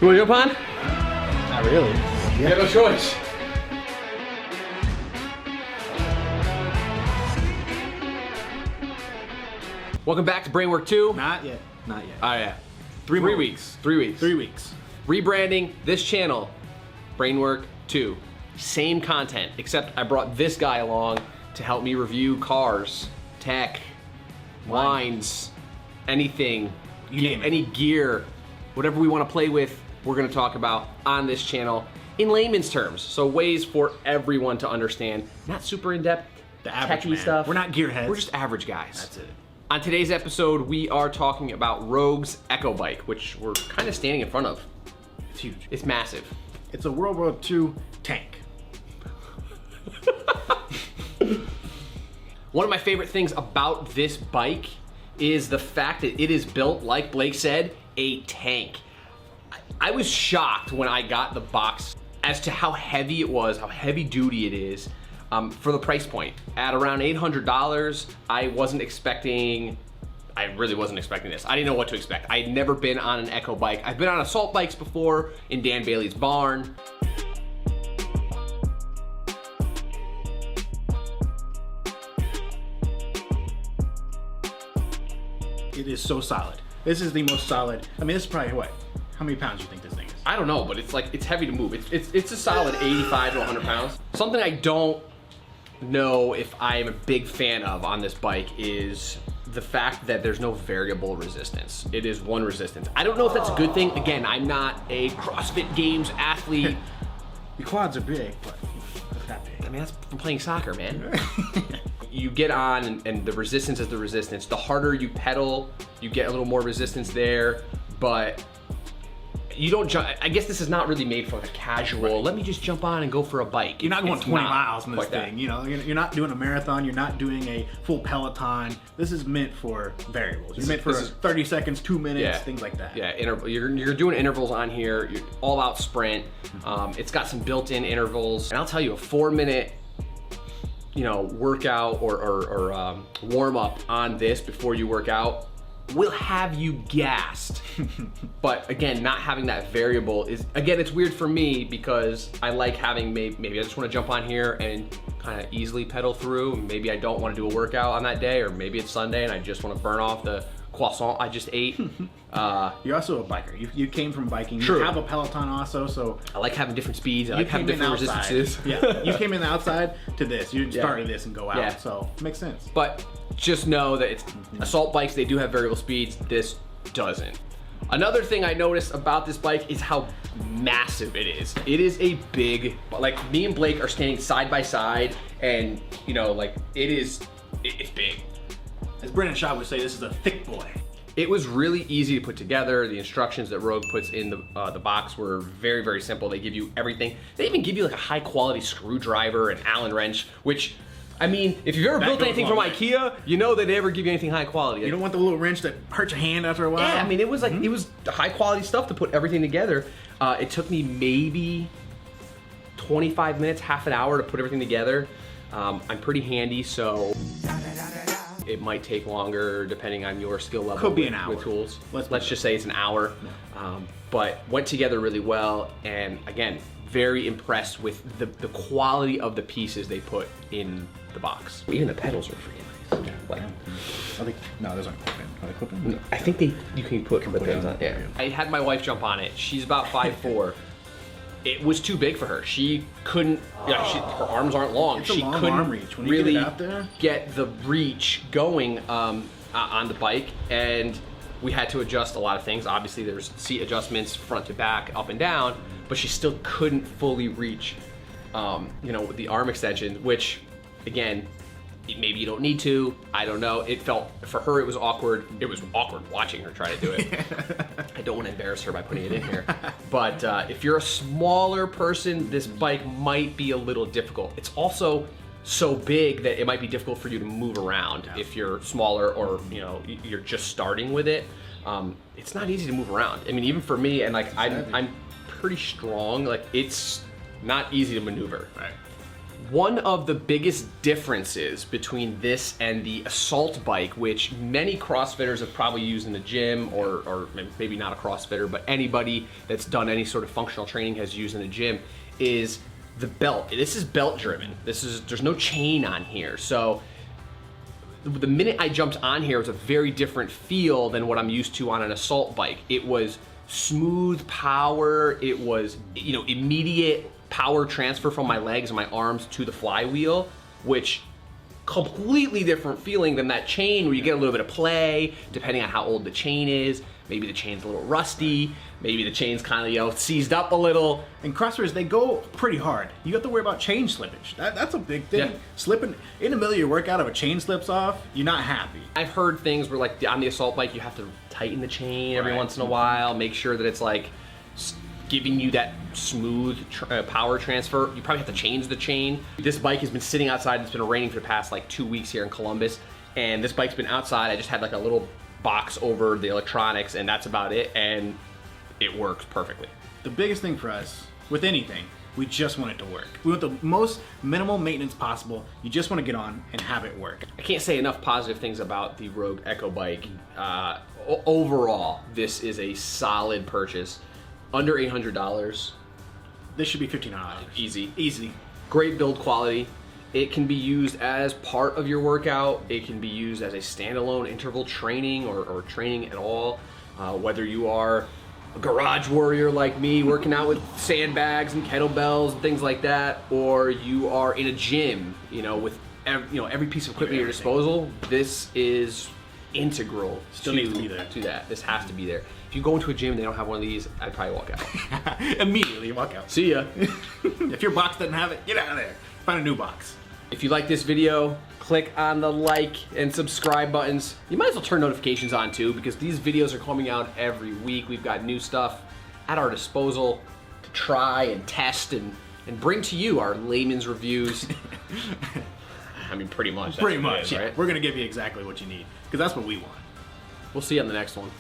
You want to jump on? Not really. You got no choice. Welcome back to Brainwork 2. Not yet. Not yet. Oh yeah. 3 more weeks. 3 weeks. 3 weeks. Rebranding this channel, Brainwork 2. Same content, except I brought this guy along to help me review cars, tech, wines, anything, any gear, whatever we want to play with, we're going to talk about on this channel in layman's terms. So ways for everyone to understand, not super in-depth, The average techie man. stuff. We're not gearheads. We're just average guys. That's it. On today's episode, we are talking about Rogue's Echo Bike, which we're kind of standing in front of. It's huge. It's massive. It's a World War II tank. One of my favorite things about this bike is the fact that it is built, like Blake said, a tank. I was shocked when I got the box as to how heavy it was, how heavy duty it is for the price point. At around $800, I really wasn't expecting this. I didn't know what to expect. I had never been on an Echo bike. I've been on assault bikes before in Dan Bailey's barn. It is so solid. This is the most solid. I mean, this is probably what? How many pounds do you think this thing is? I don't know, but it's heavy to move. It's a solid 85 to 100 pounds. Something I don't know if I am a big fan of on this bike is the fact that there's no variable resistance. It is one resistance. I don't know if that's a good thing. Again, I'm not a CrossFit Games athlete. Your quads are big, but it's not big. I mean, that's from playing soccer, man. You get on and the resistance is the resistance. The harder you pedal, you get a little more resistance there, but you don't jump. I guess this is not really made for like a casual, let me just jump on and go for a bike. You're not going 20 miles in this thing. That. You know, you're not doing a marathon. You're not doing a full Peloton. This is meant for variables. You're meant for 30 seconds, 2 minutes, things like that. Yeah, you're doing intervals on here. You're all out sprint. It's got some built-in intervals, and I'll tell you, a 4-minute, workout or warm up on this before you work out will have you gassed. But again, not having that variable is, again, it's weird for me because I like having, maybe I just want to jump on here and kind of easily pedal through. Maybe I don't want to do a workout on that day, or maybe it's Sunday and I just want to burn off the croissant I just ate. You're also a biker. You came from biking. True. You have a Peloton also, so I like having different speeds. I like having different resistances. Yeah, you came in the outside to this. You didn't start at this and go out, Yeah. so it makes sense. But just know that it's assault bikes, they do have variable speeds. This doesn't. Another thing I noticed about this bike is how massive it is. It is a big, like me and Blake are standing side by side, and it's big. As Brendan Shaw would say, this is a thick boy. It was really easy to put together. The instructions that Rogue puts in the box were very, very simple. They give you everything. They even give you like a high quality screwdriver and Allen wrench, which, I mean, if you've ever built anything from IKEA, you know they never give you anything high quality. You don't want the little wrench that hurts your hand after a while. Yeah, I mean, it was like, it was high quality stuff to put everything together. It took me maybe 25 minutes, half an hour to put everything together. I'm pretty handy, so it might take longer depending on your skill level. Could be an hour. With tools. Let's just say it's an hour. But went together really well, and again, very impressed with the quality of the pieces they put in the box. Even the pedals are freaking nice. Like, no, those aren't clipping. Are they clipping? I think you can put things on. Yeah. I had my wife jump on it. She's about 5'4". It was too big for her. She couldn't. Her arms aren't long. It's a she long couldn't arm reach. When you really get it out there, get the reach going on the bike, and we had to adjust a lot of things. Obviously, there's seat adjustments, front to back, up and down, but she still couldn't fully reach, with the arm extension. Which, again, maybe you don't need to. I don't know. It felt, for her, it was awkward. It was awkward watching her try to do it. I don't want to embarrass her by putting it in here. But if you're a smaller person, this bike might be a little difficult. It's also so big that it might be difficult for you to move around if you're smaller, or you're just starting with it. It's not easy to move around. I mean, even for me, and like I'm pretty strong. Like, it's not easy to maneuver. Right. One of the biggest differences between this and the assault bike, which many CrossFitters have probably used in the gym, or maybe not a CrossFitter, but anybody that's done any sort of functional training has used in the gym, is the belt. This is belt driven. There's no chain on here. So the minute I jumped on here, it was a very different feel than what I'm used to on an assault bike. It was smooth power. It was, immediate power transfer from my legs and my arms to the flywheel, which completely different feeling than that chain where you get a little bit of play depending on how old the chain is. Maybe the chain's a little rusty, maybe the chain's kind of seized up a little. And CrossFitters, they go pretty hard. You have to worry about chain slippage. That's a big thing. Yeah. Slipping in the middle of your workout, if a chain slips off, you're not happy. I've heard things where like on the assault bike you have to tighten the chain every Right. once in a while, make sure that it's like giving you that smooth power transfer. You probably have to change the chain. This bike has been sitting outside. It's been raining for the past like 2 weeks here in Columbus, and this bike's been outside. I just had like a little box over the electronics, and that's about it, and it works perfectly. The biggest thing for us with anything, we just want it to work. We want the most minimal maintenance possible. You just want to get on and have it work. I can't say enough positive things about the Rogue Echo bike. Overall, this is a solid purchase. Under $800. This should be $1,500. Easy. Great build quality. It can be used as part of your workout. It can be used as a standalone interval training or training at all. Whether you are a garage warrior like me, working out with sandbags and kettlebells and things like that, or you are in a gym, with every piece of equipment at your disposal, this is integral Still needs to be there. to that. This has to be there. If you go into a gym and they don't have one of these, I'd probably walk out. Immediately walk out. See ya. If your box doesn't have it, get out of there. Find a new box. If you like this video, click on the like and subscribe buttons. You might as well turn notifications on too, because these videos are coming out every week. We've got new stuff at our disposal to try and test and bring to you our layman's reviews. I mean, pretty much. Pretty much, is, yeah. Right? We're going to give you exactly what you need, because that's what we want. We'll see you on the next one.